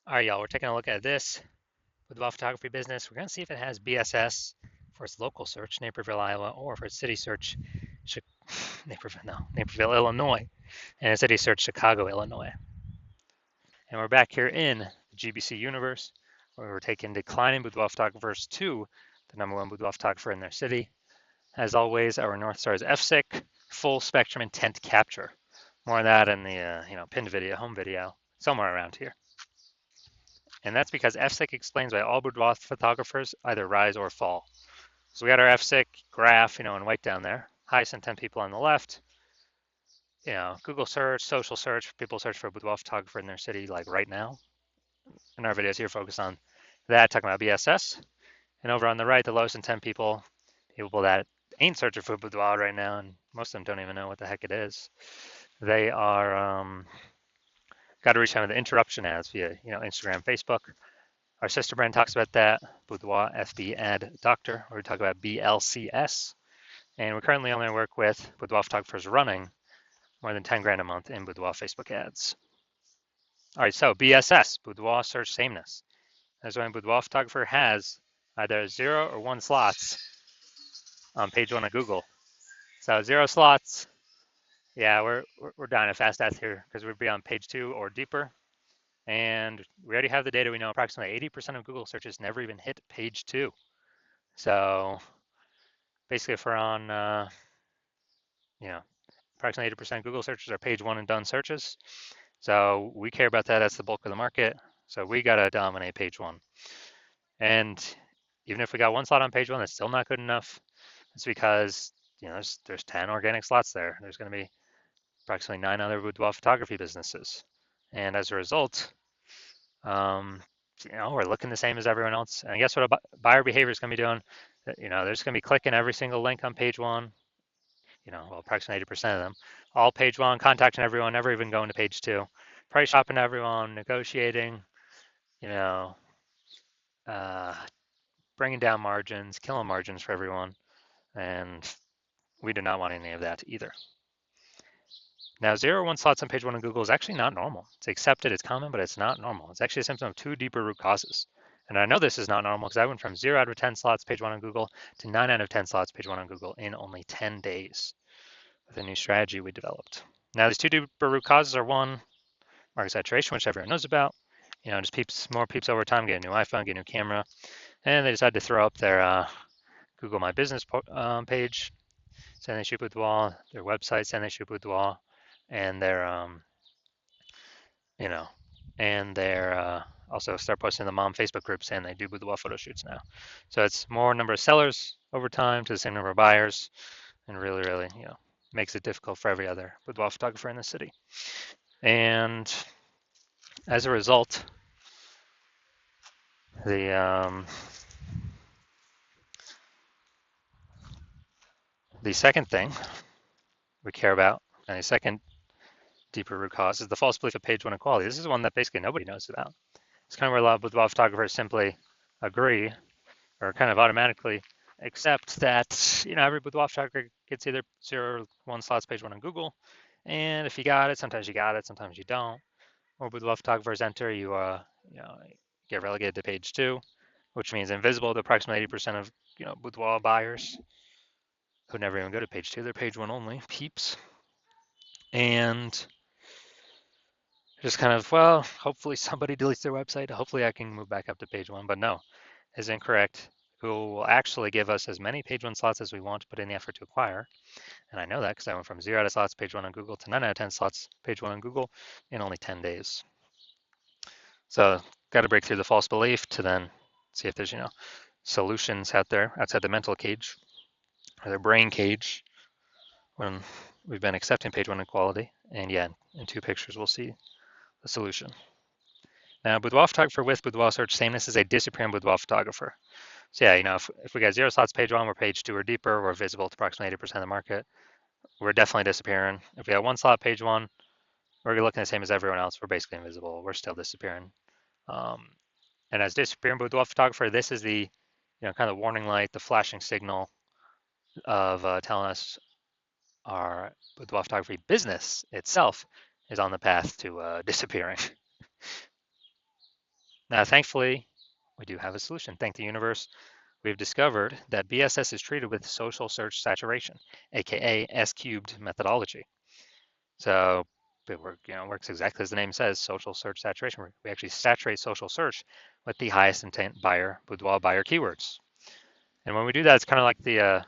All right, y'all, we're taking a look at this boudoir photography business. We're going to see if it has BSS for its local search, Naperville, Iowa, or for its city search, Naperville, Illinois, and its city search, Chicago, Illinois. And we're back here in the GBC universe, where we're taking declining boudoir photographers to the #1 boudoir photographer in their city. As always, our North Star is FSIC, full spectrum intent capture. More of that in the pinned video, home video, somewhere around here. And that's because FSIC explains why all boudoir photographers either rise or fall. So we got our FSIC graph, in white down there. Highest intent people on the left. Google search, social search, people search for a boudoir photographer in their city, like right now. And our videos here focus on that, talking about BSS. And over on the right, the lowest intent people that ain't searching for boudoir right now, and most of them don't even know what the heck it is. They are got to reach them with interruption ads via, Instagram, Facebook. Our sister brand talks about that, Boudoir FB Ad Doctor, where we talk about BLCS. And we currently only work with boudoir photographers running more than 10 grand a month in boudoir Facebook ads. All right, so BSS, boudoir search sameness. That's when a boudoir photographer has either 0 or 1 slots on page 1 of Google. So 0 slots, yeah, we're dying a fast death here because we'd be on page 2 or deeper. And we already have the data. We know approximately 80% of Google searches never even hit page 2. So basically, if we're on, approximately 80% of Google searches are page 1 and done searches. So we care about that. That's the bulk of the market. So we got to dominate page 1. And even if we got 1 slot on page 1, that's still not good enough. It's because, there's 10 organic slots there. There's going to be approximately 9 other boudoir photography businesses. And as a result, we're looking the same as everyone else. And guess what a buyer behavior is going to be doing? There's going to be clicking every single link on page 1. Approximately 80% of them. All page 1, contacting everyone, never even going to page 2. Price shopping everyone, negotiating, uh, bringing down margins, killing margins for everyone. And we do not want any of that either. Now, 0 or 1 slots on page 1 of Google is actually not normal. It's accepted, it's common, but it's not normal. It's actually a symptom of 2 deeper root causes. And I know this is not normal because I went from 0 out of 10 slots page 1 on Google to 9 out of 10 slots page 1 on Google in only 10 days with a new strategy we developed. Now, these 2 deeper root causes are 1, market saturation, which everyone knows about. Just more peeps over time, get a new iPhone, get a new camera, and they decided to throw up their Google My Business page, saying they shoot boudoir, their website saying they shoot boudoir, and they're also start posting in the mom Facebook group saying they do boudoir photo shoots now. So it's more number of sellers over time to the same number of buyers, and really, really, makes it difficult for every other boudoir photographer in the city. And as a result, the second thing we care about, and the second deeper root cause, is the false belief of page 1 equality. This is one that basically nobody knows about. It's kind of where a lot of boudoir photographers simply agree or kind of automatically accept that, every boudoir photographer gets either 0 or 1 slots page 1 on Google. And if you got it, sometimes you got it, sometimes you don't. Or boudoir photographers enter, you get relegated to page 2, which means invisible to approximately 80% of boudoir buyers who never even go to page 2. They're page 1 only, peeps. And just kind of, well, hopefully somebody deletes their website. Hopefully I can move back up to page 1, but no, is incorrect. Google will actually give us as many page 1 slots as we want to put in the effort to acquire. And I know that because I went from 0 out of slots page 1 on Google to 9 out of 10 slots page 1 on Google in only 10 days. So got to break through the false belief to then see if there's, solutions out there outside the mental cage or the brain cage when we've been accepting page 1 equality. And yeah, in 2 pictures, we'll see the solution. Now, boudoir photographer with boudoir search sameness is a disappearing boudoir photographer. So yeah, if we got 0 slots page 1, we're page 2 or deeper, we're visible to approximately 80% of the market. We're definitely disappearing. If we got 1 slot page 1, we're looking the same as everyone else. We're basically invisible. We're still disappearing. And as disappearing boudoir photographer, this is the kind of warning light, the flashing signal of telling us our boudoir photography business itself is on the path to disappearing. Now, thankfully, we do have a solution. Thank the universe, we've discovered that BSS is treated with social search saturation, aka S cubed methodology. So it works exactly as the name says, social search saturation. We actually saturate social search with the highest intent buyer, boudoir buyer keywords. And when we do that, it's kind of like the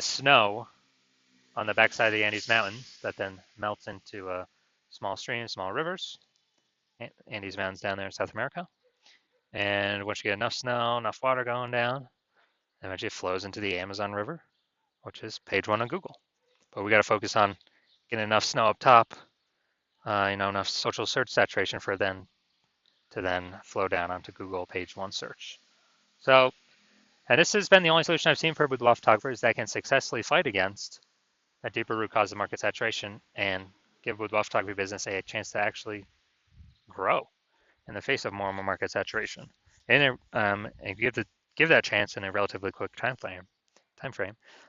snow on the backside of the Andes Mountains that then melts into small streams, small rivers. Andes Mountains down there in South America. And once you get enough snow, enough water going down, eventually it flows into the Amazon River, which is page one on Google. But we got to focus on getting enough snow up top, enough social search saturation for then to then flow down onto Google page one search. So, and this has been the only solution I've seen for boudoir photographers that can successfully fight against a deeper root cause of market saturation and give boudoir photography business a chance to actually grow in the face of more and more market saturation, and give that chance in a relatively quick time frame.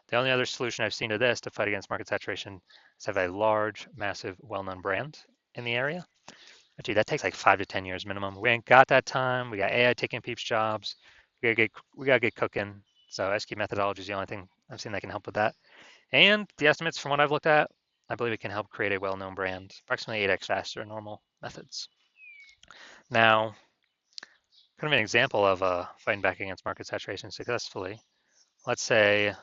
The only other solution I've seen to this to fight against market saturation is have a large, massive, well-known brand in the area. But gee, that takes like 5 to 10 years minimum. We ain't got that time. We got AI taking peeps jobs. We gotta get cooking. So SQ methodology is the only thing I've seen that can help with that. And the estimates from what I've looked at, I believe it can help create a well-known brand approximately 8x faster than normal methods. Now, kind of an example of fighting back against market saturation successfully. Let's say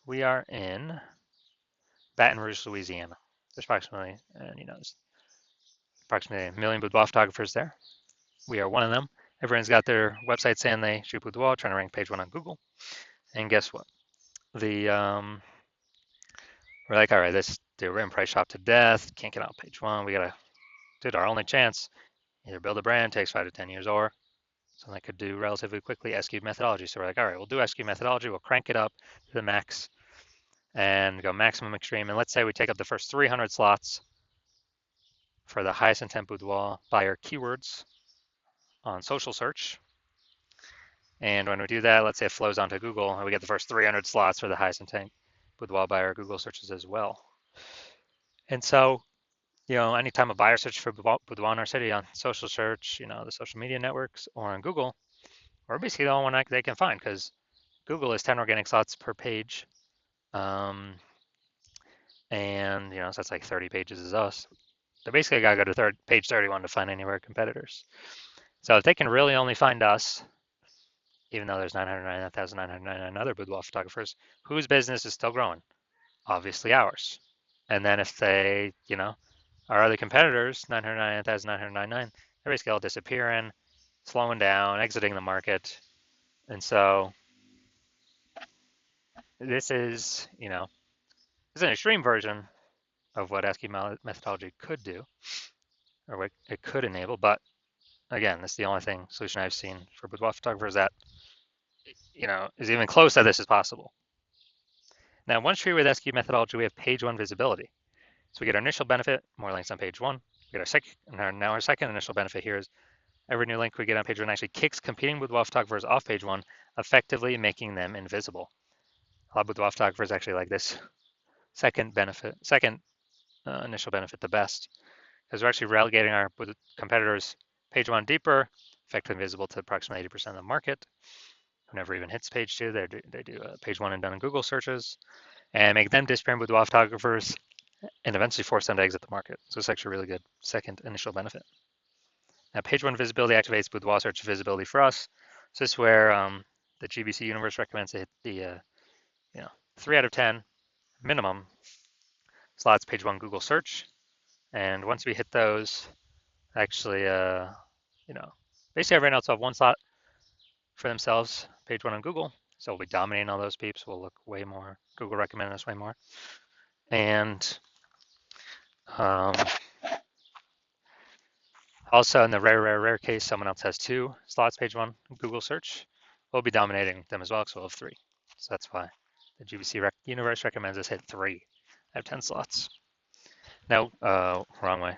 we are in Baton Rouge, Louisiana. There's approximately 1 million boudoir photographers there. We are one of them. Everyone's got their website saying they shoot boudoir, trying to rank page one on Google. And guess what? The We're like, all right, we're in price shop to death. Can't get on page one. Our only chance, either build a brand, takes 5 to 10 years, or something that could do relatively quickly, SQ methodology. So we're like, all right, we'll do SQ methodology. We'll crank it up to the max and go maximum extreme. And let's say we take up the first 300 slots for the highest intent boudoir buyer keywords on social search. And when we do that, let's say it flows onto Google, and we get the first 300 slots for the highest intent boudoir buyer Google searches as well. And so, anytime a buyer searches for boudoir in our city on social search, the social media networks, or on Google, we're basically the only one they can find because Google is 10 organic slots per page. And, so that's like 30 pages is us. They basically got to go to page 31 to find any of our competitors. So if they can really only find us, even though there's 999,999 other boudoir photographers, whose business is still growing? Obviously ours. And then if they, our other competitors, 999,999, they're basically all disappearing, slowing down, exiting the market. And so this is an extreme version of what ASCII methodology could do, or what it could enable. But again, this is the only solution I've seen for boudoir photographers that is even close that this is possible. Now, once treated with SQ methodology, we have page one visibility. So we get our initial benefit, more links on page one. We get our second initial benefit here is every new link we get on page one actually kicks competing boudoir photographers off page one, effectively making them invisible. A lot of boudoir photographers actually like this second initial benefit the best, because we're actually relegating our competitors page one deeper, effectively visible to approximately 80% of the market, who never even hits page two. They do page one and done in Google searches, and make them disappearing boudoir photographers, and eventually force them to exit the market. So it's actually a really good second initial benefit. Now, page one visibility activates boudoir search visibility for us. So this is where the GBC universe recommends to hit the 3 out of 10 minimum slots page one Google search. And once we hit those, actually, basically everyone else will have one slot for themselves, page one on Google. So we'll be dominating all those peeps. We'll look way more. Google recommended us way more. And also in the rare case, someone else has 2 slots, page one Google search. We'll be dominating them as well, so we'll have 3. So that's why the GBC universe recommends us hit 3 out of 10 slots. No, wrong way.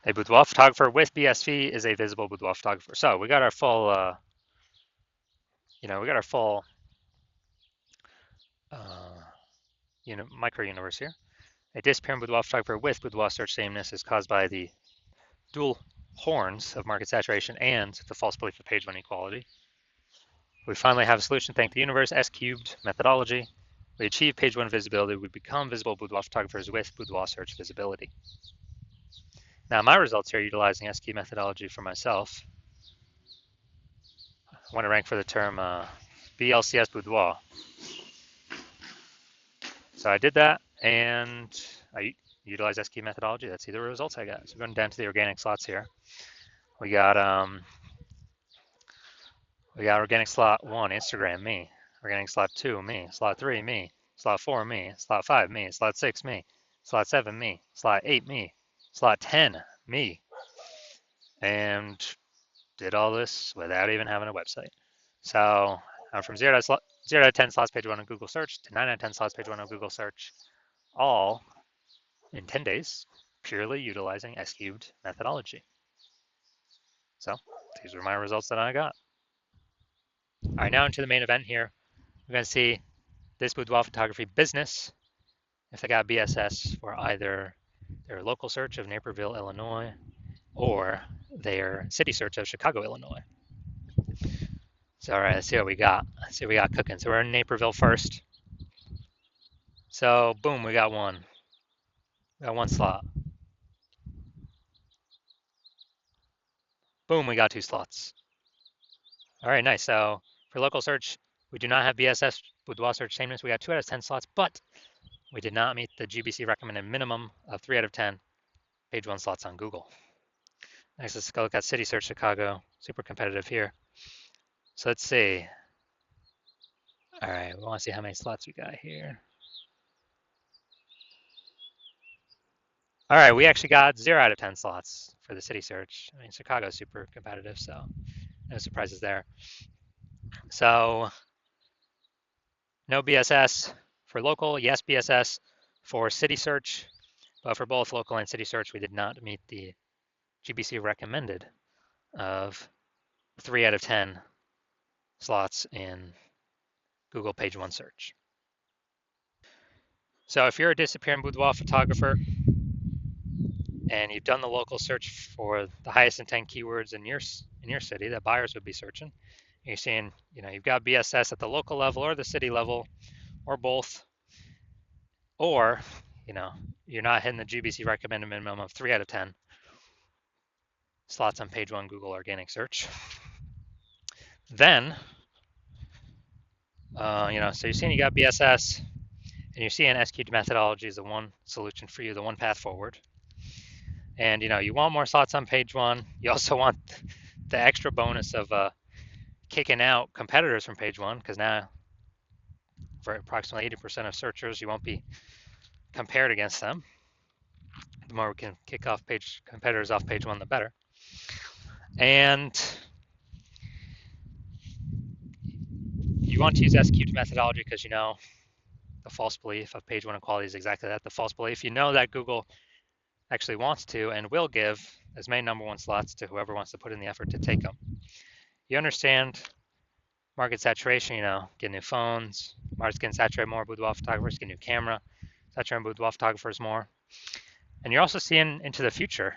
A boudoir photographer with BSV is a visible boudoir photographer. So we got our full, micro universe here. A disappearing boudoir photographer with boudoir search sameness is caused by the dual horns of market saturation and the false belief of page one equality. We finally have a solution thanks to the universe S cubed methodology. We achieve page one visibility. We become visible boudoir photographers with boudoir search visibility. Now my results here utilizing S cubed methodology for myself. I want to rank for the term BLCS boudoir. So I did that and I utilized S cubed methodology. Let's see the results I got. So going down to the organic slots here. We got organic slot 1, Instagram, me. Organic slot 2, me. Slot 3, me. Slot 4, me. Slot 5, me. Slot 6, me. Slot 7, me. Slot 8, me. Slot 10, me. And did all this without even having a website. So I'm from 0 to 10 slots page 1 on Google search to 9 out of 10 slots page 1 on Google search, all in 10 days, purely utilizing S cubed methodology. So these were my results that I got. All right, now into the main event here. We're going to see this boudoir photography business, if they got BSS for either their local search of Naperville, Illinois, or their city search of Chicago, Illinois. So, all right, let's see what we got. Let's see what we got cooking. So we're in Naperville first. So, boom, we got one. We got one slot. Boom, we got 2 slots. All right, nice. So for local search, we do not have BSS boudoir search sameness. We got 2 out of 10 slots, but we did not meet the GBC recommended minimum of 3 out of 10 page 1 slots on Google. Next, let's go look at City Search Chicago. Super competitive here. So let's see. All right, we want to see how many slots we got here. All right, we actually got 0 out of 10 slots for the city search. I mean, Chicago's super competitive, so no surprises there. So no BSS for local, yes BSS for city search, but for both local and city search, we did not meet the GBC recommended of 3 out of 10 slots in Google page 1 search. So if you're a disappearing boudoir photographer and you've done the local search for the highest intent keywords in your city that buyers would be searching, you're seeing, you've got BSS at the local level or the city level or both, or, you're not hitting the GBC recommended minimum of 3 out of 10 slots on page 1 Google organic search, then, so you're seeing you got BSS and you're seeing SQD methodology is the one solution for you, the one path forward. And, you want more slots on page 1. You also want the extra bonus of kicking out competitors from page 1, because now for approximately 80% of searchers, you won't be compared against them. The more we can kick off competitors off page 1, the better. And you want to use SQD methodology because the false belief of page 1 equality is exactly that, the false belief. You know that Google actually wants to and will give as many number 1 slots to whoever wants to put in the effort to take them. You understand market saturation, get new phones, market's getting saturated more, boudoir photographers get new camera, saturating boudoir photographers more. And you're also seeing into the future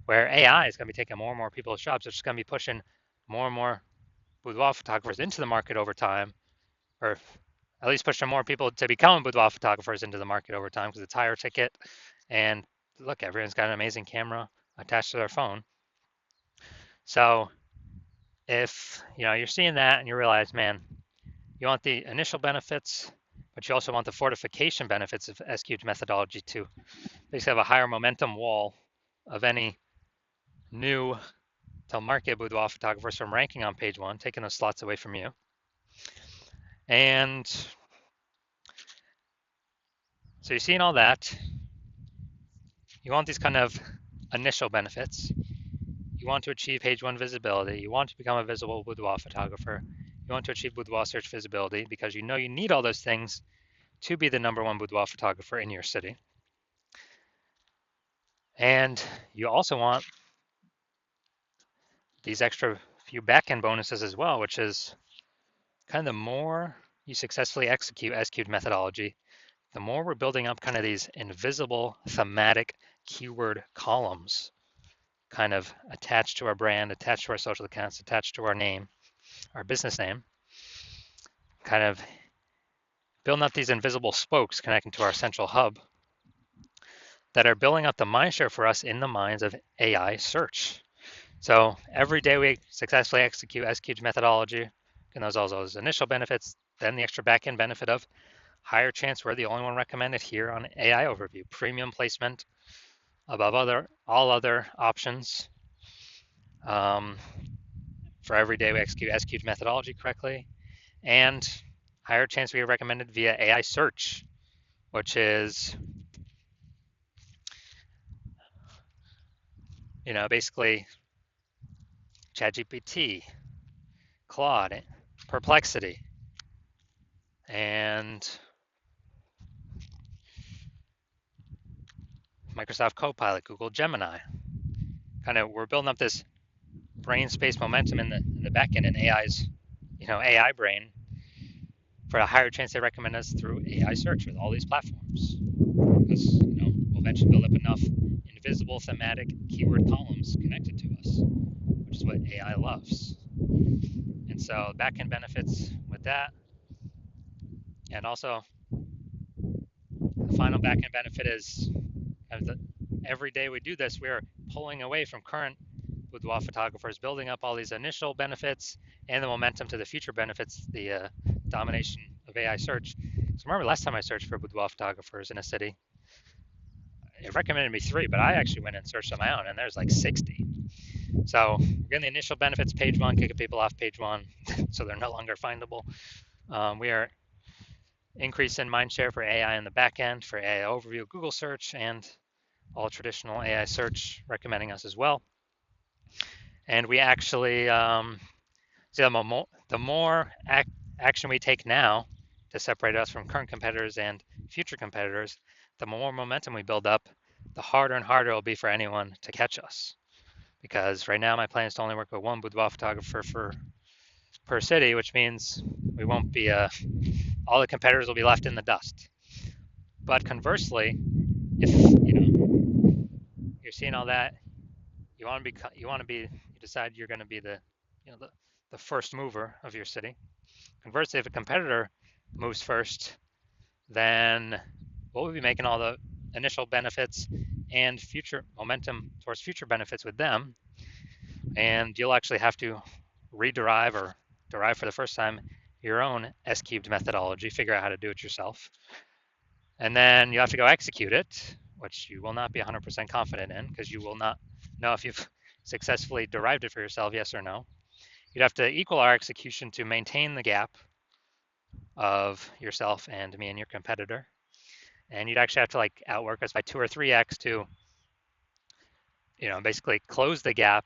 where AI is going to be taking more and more people's jobs. It's just going to be pushing more and more boudoir photographers into the market over time, or at least pushing more people to become boudoir photographers into the market over time because it's higher ticket. And look, everyone's got an amazing camera attached to their phone. So if you're seeing that and you realize, man, you want the initial benefits, but you also want the fortification benefits of SQD methodology to basically have a higher momentum wall of any new to market boudoir photographers from ranking on page 1, taking those slots away from you. And so you're seeing all that. You want these kind of initial benefits. You want to achieve page 1 visibility. You want to become a visible boudoir photographer. You want to achieve boudoir search visibility because you need all those things to be the number 1 boudoir photographer in your city. And you also want these extra few back-end bonuses as well, which is kind of the more you successfully execute SQD methodology, the more we're building up kind of these invisible thematic keyword columns kind of attached to our brand, attached to our social accounts, attached to our name, our business name, kind of building up these invisible spokes connecting to our central hub that are building up the mindshare for us in the minds of AI search. So every day we successfully execute S-Cubed methodology, and those all those initial benefits, then the extra backend benefit of higher chance we're the only one recommended here on AI Overview, premium placement above all other options. For every day we execute S-Cubed methodology correctly, and higher chance we are recommended via AI search, which is, basically ChatGPT, Claude, Perplexity, and Microsoft Copilot, Google Gemini. Kind of, we're building up this brain space momentum in the back end in AI's, AI brain for a higher chance they recommend us through AI search with all these platforms. Because, we'll eventually build up enough invisible thematic keyword columns connected to us, which is what AI loves. And so backend benefits with that. And also, the final backend benefit is every day we do this, we are pulling away from current boudoir photographers, building up all these initial benefits and the momentum to the future benefits, the domination of AI search. So remember last time I searched for boudoir photographers in a city, it recommended me 3, but I actually went and searched on my own, and there's like 60. So we're getting the initial benefits, page 1, kicking people off page 1, so they're no longer findable. We are increasing mindshare for AI in the back end, for AI Overview, Google search, and all traditional AI search recommending us as well. And we actually, the more action we take now to separate us from current competitors and future competitors, the more momentum we build up, the harder and harder it will be for anyone to catch us. Because right now my plan is to only work with 1 boudoir photographer per city, which means we won't be, all the competitors will be left in the dust. But conversely, if you're seeing all that, you decide you're going to be the first mover of your city. Conversely, if a competitor moves first, then we'll be making all the initial benefits and future momentum towards future benefits with them. And you'll actually have to rederive or derive for the first time your own S-Cubed methodology, figure out how to do it yourself. And then you have to go execute it, which you will not be 100% confident in because you will not know if you've successfully derived it for yourself, yes or no. You'd have to equal our execution to maintain the gap of yourself and me and your competitor. And you'd actually have to outwork us by 2 or 3x to, basically close the gap,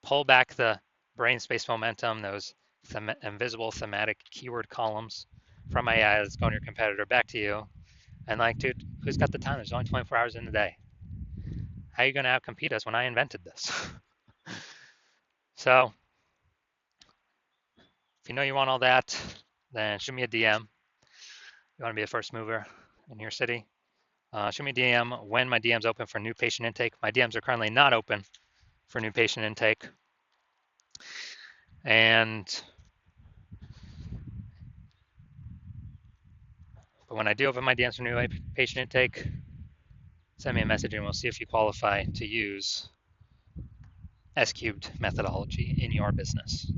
pull back the brain space momentum, those invisible thematic keyword columns from AI that's going to your competitor back to you. And dude, who's got the time? There's only 24 hours in the day. How are you going to outcompete us when I invented this? So if you know you want all that, then shoot me a DM. You want to be a first mover in your city? Shoot me a DM when my DM's open for new patient intake. My DMs are currently not open for new patient intake. But when I do open my DMs for new patient intake, send me a message and we'll see if you qualify to use S-Cubed methodology in your business.